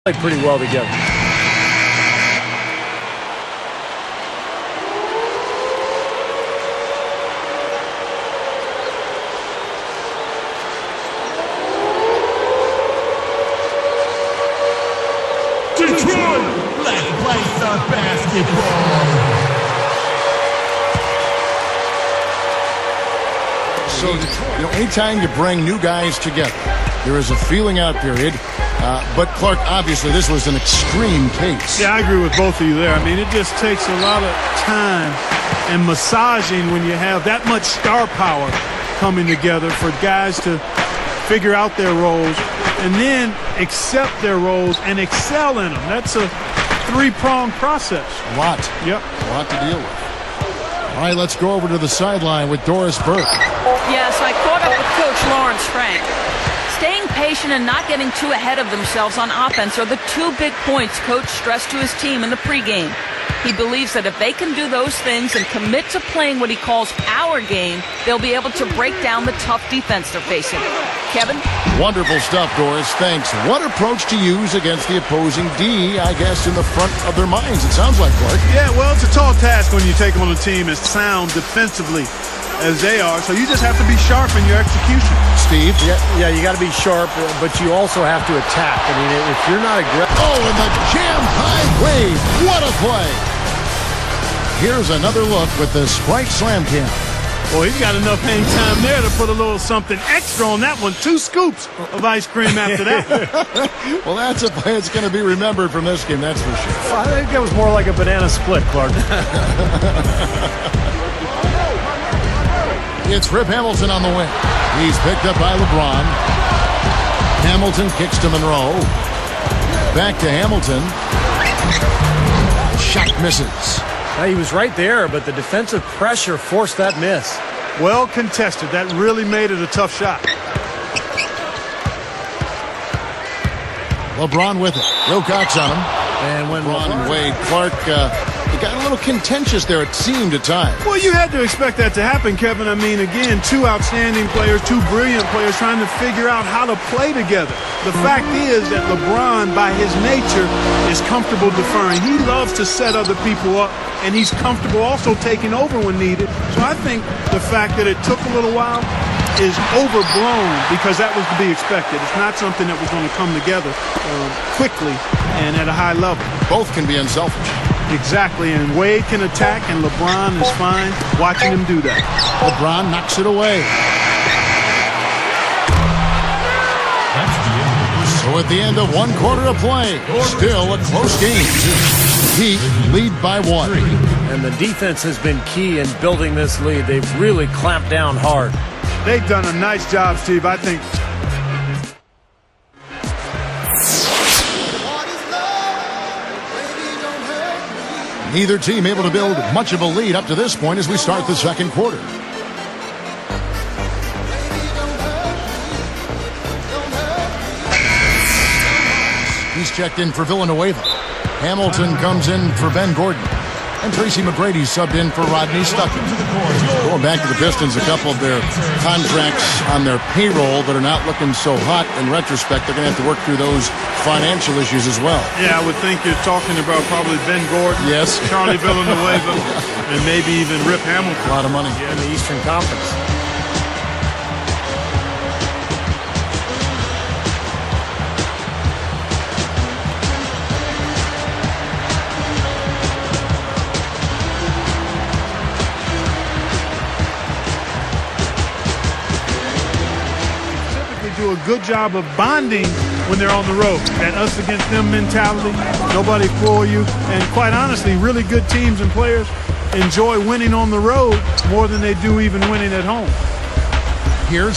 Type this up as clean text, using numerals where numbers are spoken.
Played pretty well together. Detroit, let's play some basketball. So, anytime you bring new guys together, there is a feeling out period. But, Clark, obviously, this was an extreme case. Yeah, I agree with both of you there. I mean, it just takes a lot of time and massaging when you have that much star power coming together for guys to figure out their roles and then accept their roles and excel in them. That's a three-pronged process. A lot. Yep. A lot to deal with. All right, let's go over to the sideline with Doris Burke. Yes, I caught up with Coach Lawrence Frank. Staying patient and not getting too ahead of themselves on offense are the two big points Coach stressed to his team in the pregame. He believes that if they can do those things and commit to playing what he calls our game, they'll be able to break down the tough defense they're facing. Kevin? Wonderful stuff, Doris. Thanks. What approach to use against the opposing D, I guess, in the front of their minds, it sounds like, Clark. Yeah, well, it's a tall task when you take on a team as sound defensively as they are, so you just have to be sharp in your execution. Steve? Yeah, you got to be sharp, but you also have to attack. I mean, if you're not aggressive... Oh, and the jam-high wave. What a play. Here's another look with the Sprite Slam Cam. Well, he's got enough hang time there to put a little something extra on that one. 2 scoops of ice cream after that. Well, that's a play that's going to be remembered from this game, that's for sure. I think that was more like a banana split, Clark. It's Rip Hamilton on the wing. He's picked up by LeBron. Hamilton kicks to Monroe. Back to Hamilton. Shot misses. He was right there, but the defensive pressure forced that miss. Well contested. That really made it a tough shot. LeBron with it. Wilcox on him. And when LeBron and Wade, Clark, it got a little contentious there, it seemed at times. Well, you had to expect that to happen, Kevin. I mean, again, 2 outstanding players, 2 brilliant players trying to figure out how to play together. The fact is that LeBron, by his nature, is comfortable deferring. He loves to set other people up, and he's comfortable also taking over when needed. So I think the fact that it took a little while is overblown because that was to be expected. It's not something that was going to come together quickly and at a high level. Both can be unselfish. Exactly, and Wade can attack, and LeBron is fine watching him do that. LeBron knocks it away. So at the end of 1 quarter of play, still a close game. Heat lead by 1. And the defense has been key in building this lead. They've really clamped down hard. They've done a nice job, Steve. I think. Neither team able to build much of a lead up to this point as we start the second quarter. He's checked in for Villanueva. Hamilton comes in for Ben Gordon. And Tracy McGrady subbed in for Rodney Stuckey. Going back to the Pistons, a couple of their contracts on their payroll that are not looking so hot. In retrospect, they're going to have to work through those financial issues as well. Yeah, I would think you're talking about probably Ben Gordon, yes, Charlie Villanueva, and maybe even Rip Hamilton. A lot of money in the Eastern Conference. Do a good job of bonding when they're on the road. That us against them mentality, nobody for you, and quite honestly, really good teams and players enjoy winning on the road more than they do even winning at home. Here's